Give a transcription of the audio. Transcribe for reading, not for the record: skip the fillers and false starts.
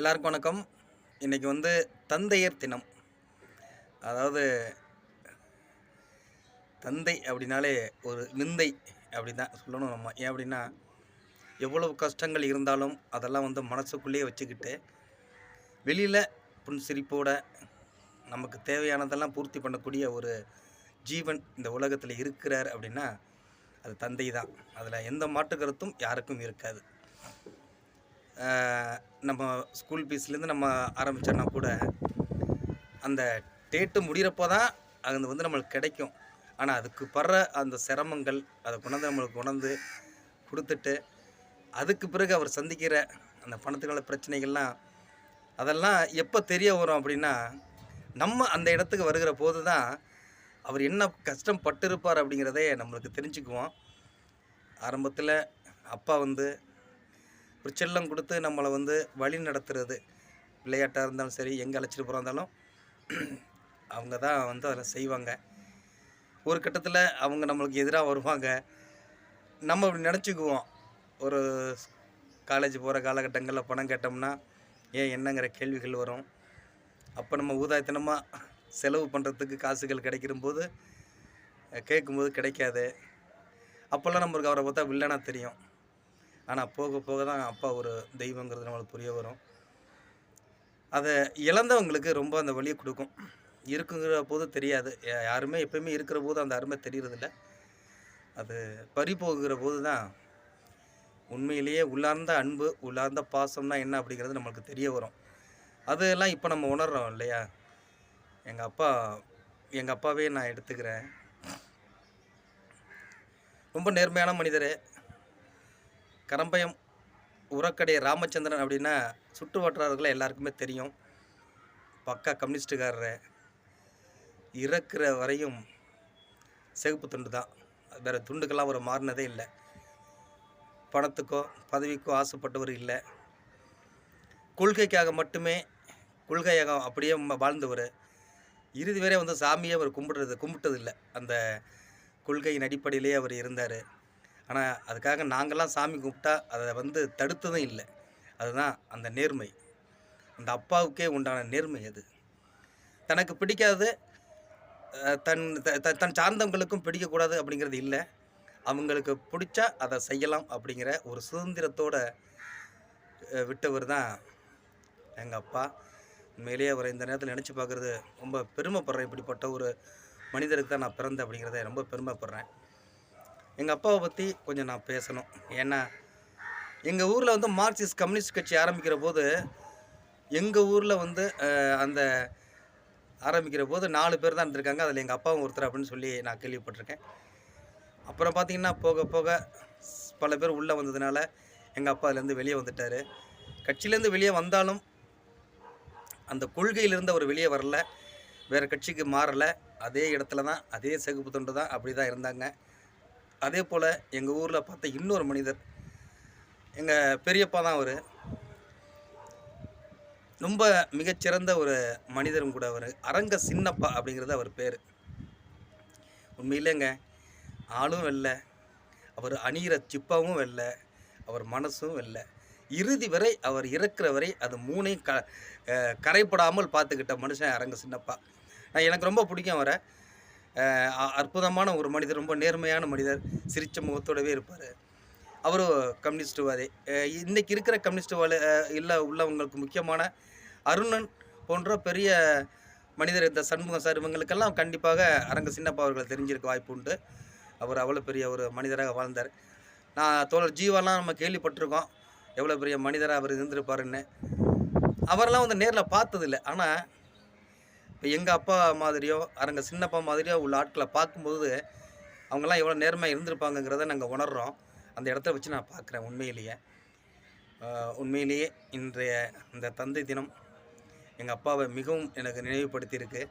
எல்லாருக்கும் வணக்கம். இன்னைக்கு தந்தையர் தினம். அதாவது தந்தை அப்படின்னாலே ஒரு விந்தை அப்படி தான் சொல்லணும் நம்ம. ஏன் அப்படின்னா, எவ்வளவு கஷ்டங்கள் இருந்தாலும் அதெல்லாம் மனசுக்குள்ளேயே வச்சுக்கிட்டு, வெளியில புன்சிரிப்போட நமக்கு தேவையானதெல்லாம் பூர்த்தி பண்ணக்கூடிய ஒரு ஜீவன் இந்த உலகத்தில இருக்கிறார் அப்படின்னா, அது தந்தை தான். அதில எந்த மாற்று கருத்தும் யாருக்கும் இருக்காது. ஆ நம்ம ஸ்கூல் ஃபீஸ்லேருந்து நம்ம ஆரம்பிச்சோன்னா கூட, அந்த டேட்டு முடியிறப்போ தான் அது நம்மளுக்கு கிடைக்கும். ஆனா, அதுக்கு படுற அந்த சிரமங்கள், அத நம்மளுக்கு கொண்டாந்து குடுத்துட்டு, அதுக்கு பிறகு அவர் சந்திக்கிற அந்த பணத்துக்கான பிரச்சனைகள்லாம், அதெல்லாம் எப்போ தெரிய வரும் அப்படின்னா, நம்ம அந்த இடத்துக்கு வருகிற போது தான், அவர் என்ன கஷ்டம் பட்டிருப்பார் அப்படிங்கிறதே நம்மளுக்கு தெரிஞ்சுக்குவோம். ஆரம்பத்தில அப்பா ஒரு செல்லம் குடுத்து நம்மள வழி நடத்துறது. விளையாட்டா இருந்தாலும் சரி, எங்க அழைச்சிட்டு போறதா இருந்தாலும், அவங்க தான் அதில செய்வாங்க. ஒரு கட்டத்தில அவங்க நம்மளுக்கு எதிரா வருவாங்க. நம்ம அப்படி நெனச்சுக்குவோம். ஒரு காலேஜ் போற காலகட்டங்கள்ல பணம் கேட்டோம்னா, ஏன் என்னங்கிற கேள்விகள் வரும். அப்ப நம்ம ஊதாரித்தனமா செலவு பண்ணுறதுக்கு காசுகள் கிடைக்கிறம்போது, கேட்கும்போது கிடைக்காது. அப்போல்லாம் நம்மளுக்கு அவர பார்த்தா வில்லனா தெரியும். ஆனா போக போக தான் அப்பா ஒரு தெய்வங்கிறது நம்மளுக்கு புரிய வரும். அத இழந்தவங்களுக்கு ரொம்ப அந்த வலிய குடுக்கும். இருக்குங்கிற போது தெரியாது. யாருமே எப்பயுமே இருக்கிற போது அந்த அருமை தெரியறதில்ல. அது பறிபோகுகிற போது தான் உண்மையிலேயே உள்ளார்ந்த அன்பு, உள்ளார்ந்த பாசம்னா என்ன அப்படிங்கிறது நம்மளுக்கு தெரிய வரும். அதெல்லாம் இப்ப நம்ம உணர்றோம் இல்லையா? எங்க அப்பா எங்க அப்பாவே நான் எடுத்துக்கிறேன். ரொம்ப நேர்மையான மனிதரு. கரம்பயம் உரக்கடை ராமச்சந்திரன் அப்படின்னா, சுற்று வட்டாரத்துல எல்லாருக்குமே தெரியும். பக்கா கம்யூனிஸ்ட்டுக்காரரு. இறக்குற வரையும் சிகப்பு துண்டு தான். வேற துண்டுக்கெல்லாம் அவரு மாறுனதே இல்ல. பணத்துக்கோ, பதவிக்கோ ஆசைப்பட்டவர் இல்ல. கொள்கைக்காக மட்டுமே கொள்கையாக அப்படியே வாழ்ந்தவரு. இறுதி வரை சாமியே அவர் கும்பிட்டதில்ல. அந்த கொள்கையின் அடிப்படையிலேயே அவர் இருந்தாரு. ஆனா, அதுக்காக நாங்கலாம் சாமி கும்பிட்டா, அத தடுத்ததும் இல்ல. அதுதான் அந்த நேர்மை. அந்த அப்பாவுக்கே உண்டான நேர்மை அது. தனக்கு பிடிக்காதது தன் தன் சார்ந்தவங்களுக்கும் பிடிக்கக்கூடாது அப்படிங்கிறது இல்ல. அவங்களுக்கு பிடிச்சா அத செய்யலாம் அப்படிங்கிற ஒரு சுதந்திரத்தோட விட்டவர் தான் எங்க அப்பா. உண்மையிலேயே அவர இந்த நேரத்தில நெனச்சு பார்க்குறது ரொம்ப பெருமைப்படுறேன். இப்படிப்பட்ட ஒரு மனிதருக்கு தான் நான் பிறந்தேன் அப்படிங்கிறத ரொம்ப பெருமைப்படுறேன். எங்க அப்பாவ பத்தி கொஞ்சம் நான் பேசணும். ஏன்னா, எங்க ஊர்ல மார்க்சிஸ்ட் கம்யூனிஸ்ட் கட்சி ஆரம்பிக்கிற போது, எங்க ஊர்ல அந்த ஆரம்பிக்கிற போது 4 பேர் தான் இருந்திருக்காங்க. அதில எங்க அப்பாவும் ஒருத்தர் அப்படின்னு சொல்லி நான் கேள்விப்பட்டிருக்கேன். அப்புறம் பார்த்தீங்கன்னா, போக போக பல பேர் உள்ள வந்ததுனால, எங்க அப்பா அதுலேருந்து வெளிய வந்துட்டாரு. கட்சியிலேருந்து வெளிய வந்தாலும், அந்த கொள்கையிலிருந்து அவர் வெளிய வரல. வேற கட்சிக்கு மாறல. அதே இடத்துல தான், அதே சிகப்பு துண்டு தான், அப்படி தான் இருந்தாங்க. அதேபோல எங்க ஊர்ல பார்த்த இன்னொரு மனிதர், எங்க பெரியப்பா தான் அவரு. ரொம்ப மிகச்சிறந்த ஒரு மனிதரும் கூட அவரு. அரங்க சின்னப்பா அப்படிங்கிறது அவர் பேரு. உண்மையிலேங்க ஆளும் வெள்ள, அவர் அணியிற சிப்பாவும் வெள்ள, அவர் மனசும் வெள்ள. இறுதி வரை அவர் இறக்குற வரை அது 3யும் கரைபடாமல் பார்த்துக்கிட்ட மனுஷன் அரங்க சின்னப்பா. எனக்கு ரொம்ப பிடிக்கும் அவர. அற்புதமான ஒரு மனிதர், ரொம்ப நேர்மையான மனிதர். சிரிச்ச முகத்தோடவே இருப்பாரு. அவரும் கம்யூனிஸ்ட்வாதி. இன்னைக்கு இருக்கிற கம்யூனிஸ்ட்வால உள்ளவங்களுக்கு முக்கியமான அருணன் போன்ற பெரிய மனிதர், இந்த சண்முகம் சார் இவங்களுக்கெல்லாம் கண்டிப்பாக அரங்க சின்னப்பா அவர்கள தெரிஞ்சிருக்க வாய்ப்பு உண்டு. அவர் அவ்வளோ பெரிய ஒரு மனிதராக வாழ்ந்தார். நான் தோழர் ஜீவாலாம் நம்ம கேள்விப்பட்டிருக்கோம். எவ்வளோ பெரிய மனிதரா அவர் இருந்திருப்பாருன்னு. அவரெல்லாம் நேர்ல பார்த்ததில்ல. ஆனா, இப்ப எங்க அப்பா மாதிரியோ, அரங்க சின்னப்பா மாதிரியோ உள்ள ஆட்கள பார்க்கும்போது, அவங்கலாம் எவ்வளோ நேர்மையா இருந்திருப்பாங்கங்கிறத நாங்க உணர்றோம். அந்த இடத்த வச்சு நான் பார்க்குறேன் உண்மையிலேயே. உண்மையிலேயே இன்றைய இந்த தந்தை தினம் எங்க அப்பாவ மிகவும் எனக்கு நினைவுபடுத்தியிருக்கு.